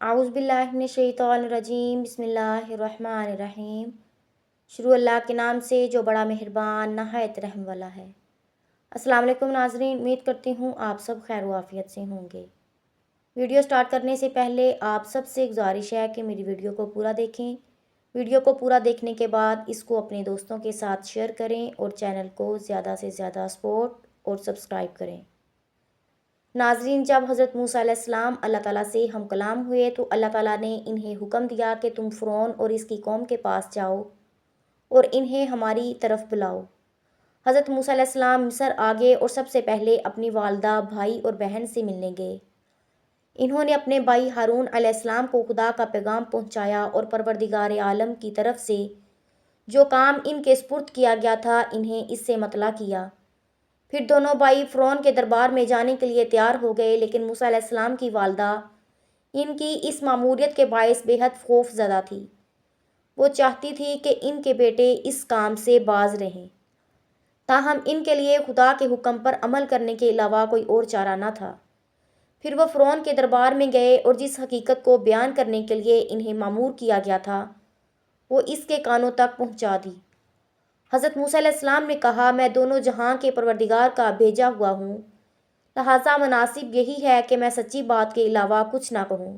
اعوذ باللہ من الشیطان الرجیم، بسم اللہ الرحمن الرحیم۔ شروع اللہ کے نام سے جو بڑا مہربان نہایت رحم والا ہے۔ السلام علیکم ناظرین، امید کرتی ہوں آپ سب خیر و عافیت سے ہوں گے۔ ویڈیو سٹارٹ کرنے سے پہلے آپ سب سے گزارش ہے کہ میری ویڈیو کو پورا دیکھیں۔ ویڈیو کو پورا دیکھنے کے بعد اس کو اپنے دوستوں کے ساتھ شیئر کریں اور چینل کو زیادہ سے زیادہ سپورٹ اور سبسکرائب کریں۔ ناظرین، جب حضرت موسیٰ علیہ السلام اللہ تعالیٰ سے ہم کلام ہوئے تو اللہ تعالیٰ نے انہیں حکم دیا کہ تم فرعون اور اس کی قوم کے پاس جاؤ اور انہیں ہماری طرف بلاؤ۔ حضرت موسیٰ علیہ السلام مصر آگے اور سب سے پہلے اپنی والدہ، بھائی اور بہن سے ملنے گئے۔ انہوں نے اپنے بھائی ہارون علیہ السلام کو خدا کا پیغام پہنچایا اور پروردگار عالم کی طرف سے جو کام ان کے سپرد کیا گیا تھا انہیں اس سے مطلع کیا۔ پھر دونوں بھائی فرعون کے دربار میں جانے کے لیے تیار ہو گئے، لیکن موسیٰ علیہ السلام کی والدہ ان کی اس ماموریت کے باعث بے حد خوف زدہ تھی۔ وہ چاہتی تھی کہ ان کے بیٹے اس کام سے باز رہیں، تاہم ان کے لیے خدا کے حکم پر عمل کرنے کے علاوہ کوئی اور چارہ نہ تھا۔ پھر وہ فرعون کے دربار میں گئے اور جس حقیقت کو بیان کرنے کے لیے انہیں مامور کیا گیا تھا وہ اس کے کانوں تک پہنچا دی۔ حضرت موسیٰ علیہ السلام نے کہا، میں دونوں جہاں کے پروردگار کا بھیجا ہوا ہوں، لہٰذا مناسب یہی ہے کہ میں سچی بات کے علاوہ کچھ نہ کہوں۔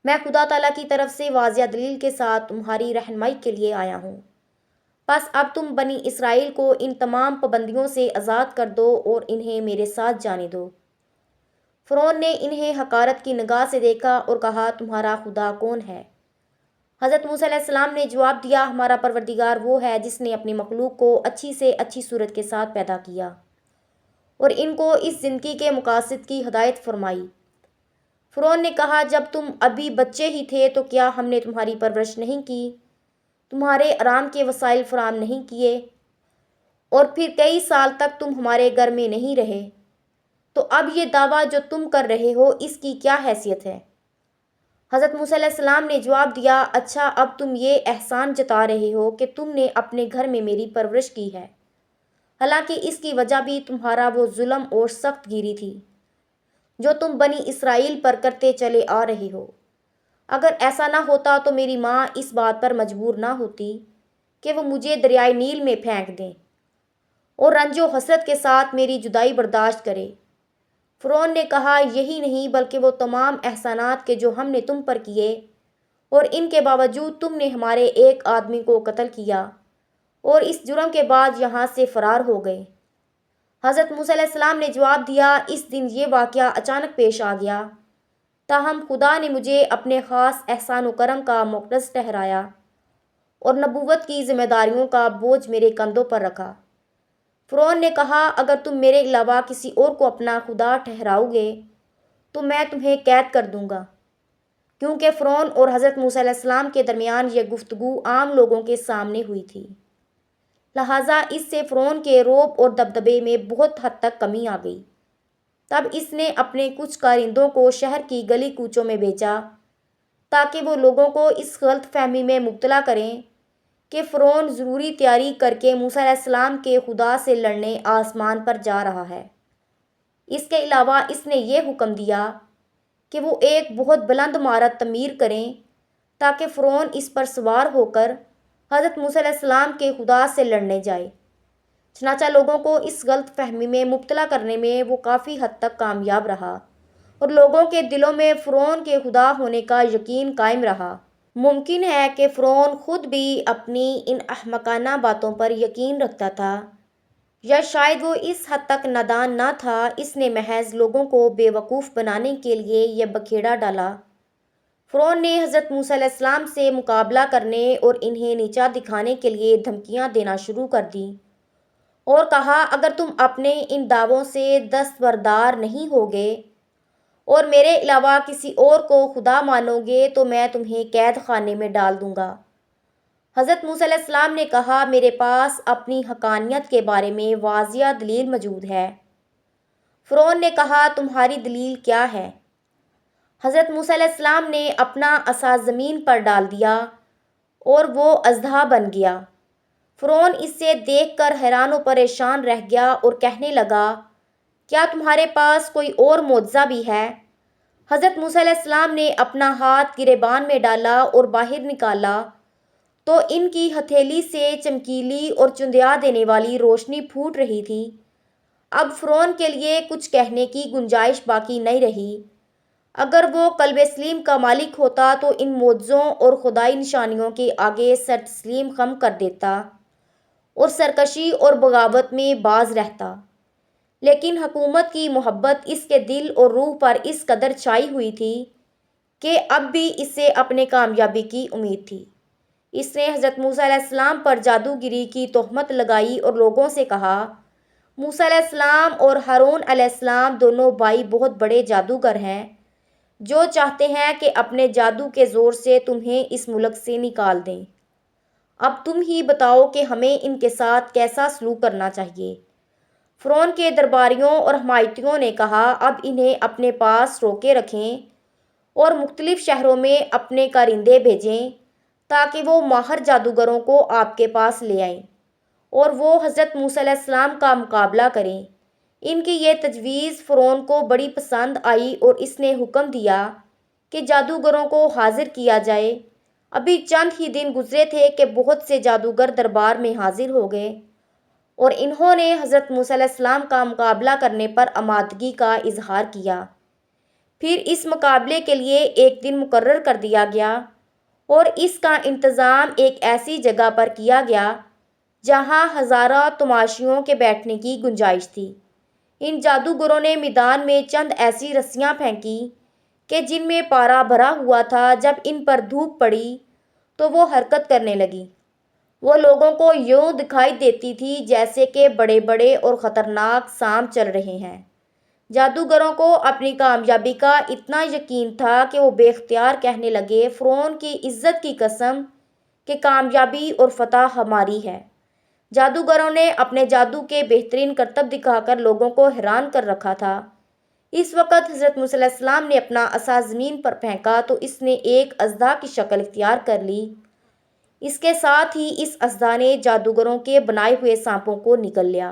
میں خدا تعالیٰ کی طرف سے واضح دلیل کے ساتھ تمہاری رہنمائی کے لیے آیا ہوں۔ بس اب تم بنی اسرائیل کو ان تمام پابندیوں سے آزاد کر دو اور انہیں میرے ساتھ جانے دو۔ فرعون نے انہیں حقارت کی نگاہ سے دیکھا اور کہا، تمہارا خدا کون ہے؟ حضرت موسیٰ علیہ السلام نے جواب دیا، ہمارا پروردگار وہ ہے جس نے اپنی مخلوق کو اچھی سے اچھی صورت کے ساتھ پیدا کیا اور ان کو اس زندگی کے مقاصد کی ہدایت فرمائی۔ فرعون نے کہا، جب تم ابھی بچے ہی تھے تو کیا ہم نے تمہاری پرورش نہیں کی، تمہارے آرام کے وسائل فراہم نہیں کیے اور پھر کئی سال تک تم ہمارے گھر میں نہیں رہے؟ تو اب یہ دعویٰ جو تم کر رہے ہو اس کی کیا حیثیت ہے؟ حضرت موسیٰ علیہ السلام نے جواب دیا، اچھا اب تم یہ احسان جتا رہے ہو کہ تم نے اپنے گھر میں میری پرورش کی ہے، حالانکہ اس کی وجہ بھی تمہارا وہ ظلم اور سخت گیری تھی جو تم بنی اسرائیل پر کرتے چلے آ رہے ہو۔ اگر ایسا نہ ہوتا تو میری ماں اس بات پر مجبور نہ ہوتی کہ وہ مجھے دریائے نیل میں پھینک دیں اور رنج و حسرت کے ساتھ میری جدائی برداشت کرے۔ فرعون نے کہا، یہی نہیں بلکہ وہ تمام احسانات کے جو ہم نے تم پر کیے اور ان کے باوجود تم نے ہمارے ایک آدمی کو قتل کیا اور اس جرم کے بعد یہاں سے فرار ہو گئے۔ حضرت موسیٰ علیہ السلام نے جواب دیا، اس دن یہ واقعہ اچانک پیش آ گیا، تاہم خدا نے مجھے اپنے خاص احسان و کرم کا مقتدر ٹھہرایا اور نبوت کی ذمہ داریوں کا بوجھ میرے کندھوں پر رکھا۔ فرعون نے کہا، اگر تم میرے علاوہ کسی اور کو اپنا خدا ٹھہراؤ گے تو میں تمہیں قید کر دوں گا، کیونکہ فرعون اور حضرت موسیٰ علیہ السلام کے درمیان یہ گفتگو عام لوگوں کے سامنے ہوئی تھی، لہٰذا اس سے فرعون کے رعب اور دبدبے میں بہت حد تک کمی آ گئی۔ تب اس نے اپنے کچھ کارندوں کو شہر کی گلی کوچوں میں بھیجا تاکہ وہ لوگوں کو اس غلط فہمی میں مبتلا کریں کہ فرعون ضروری تیاری کر کے موسیٰ علیہ السلام کے خدا سے لڑنے آسمان پر جا رہا ہے۔ اس کے علاوہ اس نے یہ حکم دیا کہ وہ ایک بہت بلند عمارت تعمیر کریں تاکہ فرعون اس پر سوار ہو کر حضرت موسیٰ علیہ السلام کے خدا سے لڑنے جائے۔ چنانچہ لوگوں کو اس غلط فہمی میں مبتلا کرنے میں وہ کافی حد تک کامیاب رہا اور لوگوں کے دلوں میں فرعون کے خدا ہونے کا یقین قائم رہا۔ ممکن ہے کہ فرعون خود بھی اپنی ان احمقانہ باتوں پر یقین رکھتا تھا، یا شاید وہ اس حد تک نادان نہ تھا۔ اس نے محض لوگوں کو بے وقوف بنانے کے لیے یہ بکھیڑا ڈالا۔ فرعون نے حضرت موسیٰ علیہ السلام سے مقابلہ کرنے اور انہیں نیچا دکھانے کے لیے دھمکیاں دینا شروع کر دیں اور کہا، اگر تم اپنے ان دعووں سے دستبردار نہیں ہوگے اور میرے علاوہ کسی اور کو خدا مانو گے تو میں تمہیں قید خانے میں ڈال دوں گا۔ حضرت موسیٰ علیہ السلام نے کہا، میرے پاس اپنی حقانیت کے بارے میں واضح دلیل موجود ہے۔ فرعون نے کہا، تمہاری دلیل کیا ہے؟ حضرت موسیٰ علیہ السلام نے اپنا عصا زمین پر ڈال دیا اور وہ اژدہا بن گیا۔ فرعون اس سے دیکھ کر حیران و پریشان رہ گیا اور کہنے لگا، کیا تمہارے پاس کوئی اور معجزہ بھی ہے؟ حضرت موسیٰ علیہ السلام نے اپنا ہاتھ گریبان میں ڈالا اور باہر نکالا تو ان کی ہتھیلی سے چمکیلی اور چندیا دینے والی روشنی پھوٹ رہی تھی۔ اب فرعون کے لیے کچھ کہنے کی گنجائش باقی نہیں رہی۔ اگر وہ قلب سلیم کا مالک ہوتا تو ان معجزوں اور خدائی نشانیوں کے آگے سر تسلیم خم کر دیتا اور سرکشی اور بغاوت میں باز رہتا، لیکن حکومت کی محبت اس کے دل اور روح پر اس قدر چھائی ہوئی تھی کہ اب بھی اسے اپنے کامیابی کی امید تھی۔ اس نے حضرت موسیٰ علیہ السلام پر جادوگری کی تہمت لگائی اور لوگوں سے کہا، موسیٰ علیہ السلام اور ہارون علیہ السلام دونوں بھائی بہت بڑے جادوگر ہیں جو چاہتے ہیں کہ اپنے جادو کے زور سے تمہیں اس ملک سے نکال دیں۔ اب تم ہی بتاؤ کہ ہمیں ان کے ساتھ کیسا سلوک کرنا چاہیے۔ فرعون کے درباریوں اور حمایتیوں نے کہا، اب انہیں اپنے پاس روکے رکھیں اور مختلف شہروں میں اپنے کارندے بھیجیں تاکہ وہ ماہر جادوگروں کو آپ کے پاس لے آئیں اور وہ حضرت موسیٰ علیہ السلام کا مقابلہ کریں۔ ان کی یہ تجویز فرعون کو بڑی پسند آئی اور اس نے حکم دیا کہ جادوگروں کو حاضر کیا جائے۔ ابھی چند ہی دن گزرے تھے کہ بہت سے جادوگر دربار میں حاضر ہو گئے اور انہوں نے حضرت موسیٰ علیہ السلام کا مقابلہ کرنے پر آمادگی کا اظہار کیا۔ پھر اس مقابلے کے لیے ایک دن مقرر کر دیا گیا اور اس کا انتظام ایک ایسی جگہ پر کیا گیا جہاں ہزارہ تماشیوں کے بیٹھنے کی گنجائش تھی۔ ان جادوگروں نے میدان میں چند ایسی رسیاں پھینکی کہ جن میں پارا بھرا ہوا تھا۔ جب ان پر دھوپ پڑی تو وہ حرکت کرنے لگیں۔ وہ لوگوں کو یوں دکھائی دیتی تھی جیسے کہ بڑے بڑے اور خطرناک سانپ چل رہے ہیں۔ جادوگروں کو اپنی کامیابی کا اتنا یقین تھا کہ وہ بے اختیار کہنے لگے، فرعون کی عزت کی قسم کہ کامیابی اور فتح ہماری ہے۔ جادوگروں نے اپنے جادو کے بہترین کرتب دکھا کر لوگوں کو حیران کر رکھا تھا۔ اس وقت حضرت موسیٰ علیہ السلام نے اپنا عصا زمین پر پھینکا تو اس نے ایک اژدھا کی شکل اختیار کر لی۔ اس کے ساتھ ہی اس اژدھا نے جادوگروں کے بنائے ہوئے سانپوں کو نگل لیا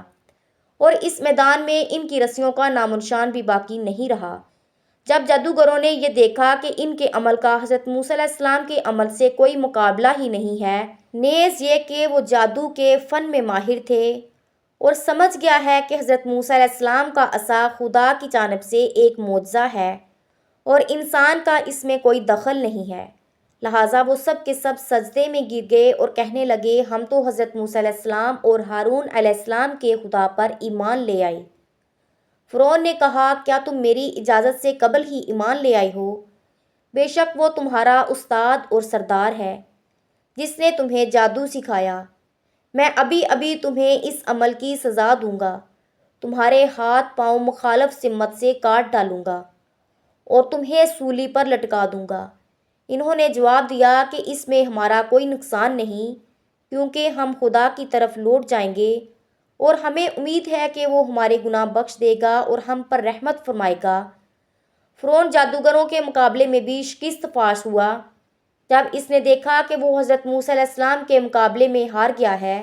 اور اس میدان میں ان کی رسیوں کا نام و نشان بھی باقی نہیں رہا۔ جب جادوگروں نے یہ دیکھا کہ ان کے عمل کا حضرت موسیٰ علیہ السلام کے عمل سے کوئی مقابلہ ہی نہیں ہے، نیز یہ کہ وہ جادو کے فن میں ماہر تھے اور سمجھ گیا ہے کہ حضرت موسیٰ علیہ السلام کا عصا خدا کی جانب سے ایک معجزہ ہے اور انسان کا اس میں کوئی دخل نہیں ہے، لہٰذا وہ سب کے سب سجدے میں گر گئے اور کہنے لگے، ہم تو حضرت موسیٰ علیہ السلام اور ہارون علیہ السلام کے خدا پر ایمان لے آئے۔ فرعون نے کہا، کیا تم میری اجازت سے قبل ہی ایمان لے آئے ہو؟ بے شک وہ تمہارا استاد اور سردار ہے جس نے تمہیں جادو سکھایا۔ میں ابھی ابھی تمہیں اس عمل کی سزا دوں گا، تمہارے ہاتھ پاؤں مخالف سمت سے کاٹ ڈالوں گا اور تمہیں سولی پر لٹکا دوں گا۔ انہوں نے جواب دیا کہ اس میں ہمارا کوئی نقصان نہیں، کیونکہ ہم خدا کی طرف لوٹ جائیں گے اور ہمیں امید ہے کہ وہ ہمارے گناہ بخش دے گا اور ہم پر رحمت فرمائے گا۔ فرعون جادوگروں کے مقابلے میں بھی شکست فاش ہوا۔ جب اس نے دیکھا کہ وہ حضرت موسیٰ علیہ السلام کے مقابلے میں ہار گیا ہے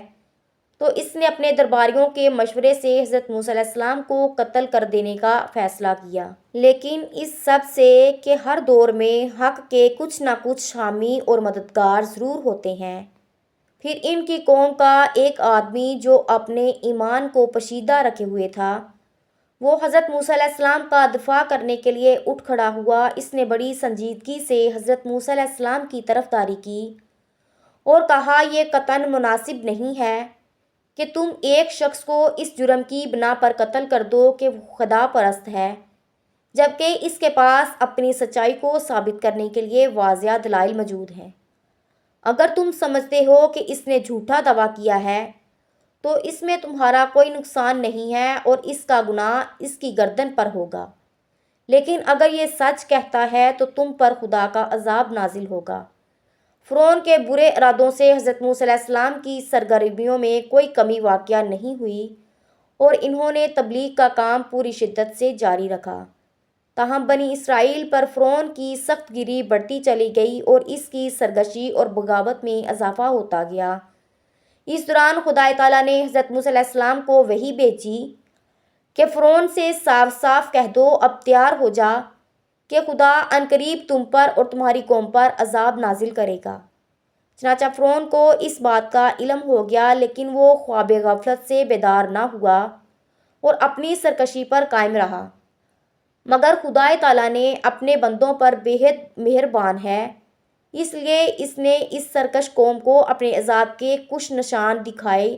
تو اس نے اپنے درباریوں کے مشورے سے حضرت موسیٰ علیہ السلام کو قتل کر دینے کا فیصلہ کیا۔ لیکن اس سب سے کہ ہر دور میں حق کے کچھ نہ کچھ حامی اور مددگار ضرور ہوتے ہیں۔ پھر ان کی قوم کا ایک آدمی جو اپنے ایمان کو پوشیدہ رکھے ہوئے تھا، وہ حضرت موسیٰ علیہ السلام کا دفاع کرنے کے لیے اٹھ کھڑا ہوا۔ اس نے بڑی سنجیدگی سے حضرت موسیٰ علیہ السلام کی طرفداری کی اور کہا، یہ قطعاً مناسب نہیں ہے کہ تم ایک شخص کو اس جرم کی بنا پر قتل کر دو کہ وہ خدا پرست ہے، جبکہ اس کے پاس اپنی سچائی کو ثابت کرنے کے لیے واضح دلائل موجود ہیں۔ اگر تم سمجھتے ہو کہ اس نے جھوٹا دعویٰ کیا ہے تو اس میں تمہارا کوئی نقصان نہیں ہے اور اس کا گناہ اس کی گردن پر ہوگا، لیکن اگر یہ سچ کہتا ہے تو تم پر خدا کا عذاب نازل ہوگا۔ فرعون کے برے ارادوں سے حضرت موسیٰ علیہ السلام کی سرگرمیوں میں کوئی کمی واقع نہیں ہوئی اور انہوں نے تبلیغ کا کام پوری شدت سے جاری رکھا۔ تاہم بنی اسرائیل پر فرعون کی سخت گیری بڑھتی چلی گئی اور اس کی سرکشی اور بغاوت میں اضافہ ہوتا گیا۔ اس دوران خدا تعالیٰ نے حضرت موسیٰ علیہ السلام کو وحی بھیجی کہ فرعون سے صاف صاف کہہ دو، اب تیار ہو جا کہ خدا عنقریب تم پر اور تمہاری قوم پر عذاب نازل کرے گا۔ چنانچہ فرعون کو اس بات کا علم ہو گیا، لیکن وہ خواب غفلت سے بیدار نہ ہوا اور اپنی سرکشی پر قائم رہا۔ مگر خدا تعالیٰ نے اپنے بندوں پر بےحد مہربان ہے، اس لیے اس نے اس سرکش قوم کو اپنے عذاب کے کچھ نشان دکھائے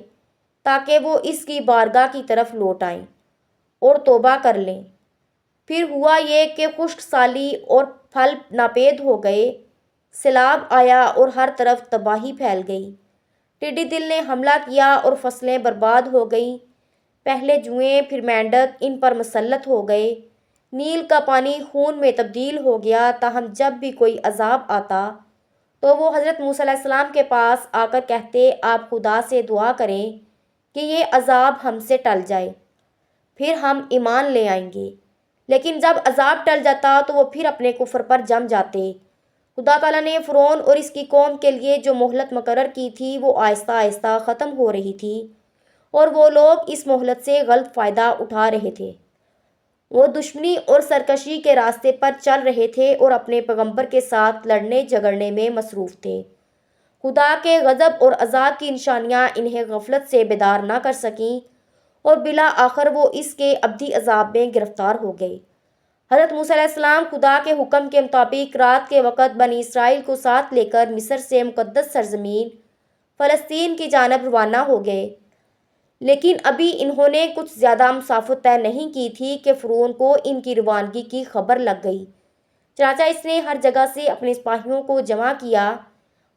تاکہ وہ اس کی بارگاہ کی طرف لوٹ آئیں اور توبہ کر لیں۔ پھر ہوا یہ کہ خشک سالی اور پھل ناپید ہو گئے، سیلاب آیا اور ہر طرف تباہی پھیل گئی۔ ٹڈی دل نے حملہ کیا اور فصلیں برباد ہو گئیں۔ پہلے جوئیں پھر مینڈک ان پر مسلط ہو گئے۔ نیل کا پانی خون میں تبدیل ہو گیا۔ تاہم جب بھی کوئی عذاب آتا تو وہ حضرت موسیٰ علیہ السلام کے پاس آ کر کہتے، آپ خدا سے دعا کریں کہ یہ عذاب ہم سے ٹل جائے، پھر ہم ایمان لے آئیں گے۔ لیکن جب عذاب ٹل جاتا تو وہ پھر اپنے کفر پر جم جاتے۔ خدا تعالیٰ نے فرعون اور اس کی قوم کے لیے جو مہلت مقرر کی تھی وہ آہستہ آہستہ ختم ہو رہی تھی اور وہ لوگ اس مہلت سے غلط فائدہ اٹھا رہے تھے۔ وہ دشمنی اور سرکشی کے راستے پر چل رہے تھے اور اپنے پیغمبر کے ساتھ لڑنے جھگڑنے میں مصروف تھے۔ خدا کے غضب اور عذاب کی نشانیاں انہیں غفلت سے بیدار نہ کر سکیں اور بالآخر وہ اس کے ابدی عذاب میں گرفتار ہو گئے۔ حضرت موسیٰ علیہ السلام خدا کے حکم کے مطابق رات کے وقت بنی اسرائیل کو ساتھ لے کر مصر سے مقدس سرزمین فلسطین کی جانب روانہ ہو گئے، لیکن ابھی انہوں نے کچھ زیادہ مسافت طے نہیں کی تھی کہ فرعون کو ان کی روانگی کی خبر لگ گئی۔ چنانچہ اس نے ہر جگہ سے اپنے سپاہیوں کو جمع کیا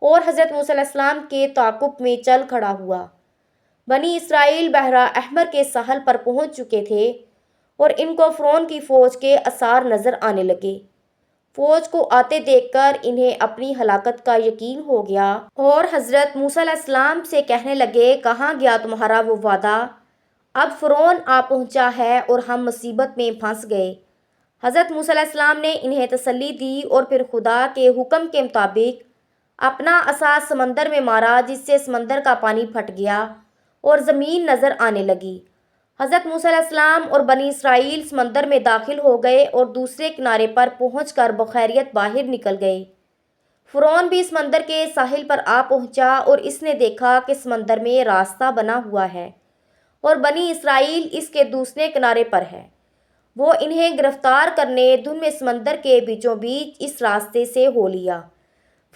اور حضرت موسیٰ علیہ السلام کے تعاقب میں چل کھڑا ہوا۔ بنی اسرائیل بحر احمر کے ساحل پر پہنچ چکے تھے اور ان کو فرعون کی فوج کے آثار نظر آنے لگے۔ فوج کو آتے دیکھ کر انہیں اپنی ہلاکت کا یقین ہو گیا اور حضرت موسیٰ علیہ السلام سے کہنے لگے، کہاں گیا تمہارا وہ وعدہ؟ اب فرعون آ پہنچا ہے اور ہم مصیبت میں پھنس گئے۔ حضرت موسیٰ علیہ السلام نے انہیں تسلی دی اور پھر خدا کے حکم کے مطابق اپنا عصا سمندر میں مارا، جس سے سمندر کا پانی پھٹ گیا اور زمین نظر آنے لگی۔ حضرت موسیٰ علیہ السلام اور بنی اسرائیل سمندر میں داخل ہو گئے اور دوسرے کنارے پر پہنچ کر بخیریت باہر نکل گئے۔ فرعون بھی سمندر کے ساحل پر آ پہنچا اور اس نے دیکھا کہ سمندر میں راستہ بنا ہوا ہے اور بنی اسرائیل اس کے دوسرے کنارے پر ہے۔ وہ انہیں گرفتار کرنے دھن میں سمندر کے بیچوں بیچ اس راستے سے ہو لیا۔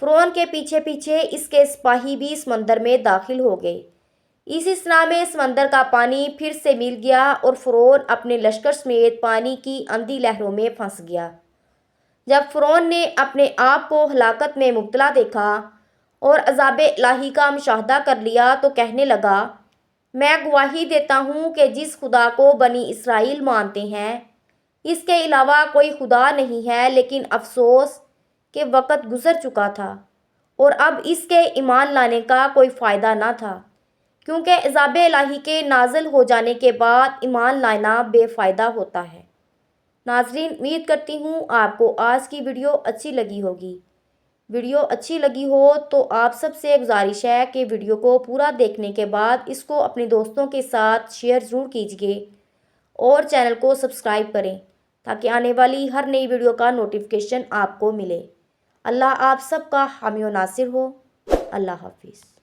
فرعون کے پیچھے پیچھے اس کے سپاہی بھی سمندر میں داخل ہو گئے۔ اسی صنع میں سمندر کا پانی پھر سے مل گیا اور فرعون اپنے لشکر سمیت پانی کی اندھی لہروں میں پھنس گیا۔ جب فرعون نے اپنے آپ کو ہلاکت میں مبتلا دیکھا اور عذاب الہی کا مشاہدہ کر لیا تو کہنے لگا، میں گواہی دیتا ہوں کہ جس خدا کو بنی اسرائیل مانتے ہیں اس کے علاوہ کوئی خدا نہیں ہے، لیکن افسوس کہ وقت گزر چکا تھا اور اب اس کے ایمان لانے کا کوئی فائدہ نہ تھا، کیونکہ عذاب الہی کے نازل ہو جانے کے بعد ایمان لانا بے فائدہ ہوتا ہے۔ ناظرین، امید کرتی ہوں آپ کو آج کی ویڈیو اچھی لگی ہوگی۔ ویڈیو اچھی لگی ہو تو آپ سب سے گزارش ہے کہ ویڈیو کو پورا دیکھنے کے بعد اس کو اپنے دوستوں کے ساتھ شیئر ضرور کیجیے اور چینل کو سبسکرائب کریں تاکہ آنے والی ہر نئی ویڈیو کا نوٹیفیکیشن آپ کو ملے۔ اللہ آپ سب کا حامی و ناصر ہو۔ اللہ حافظ۔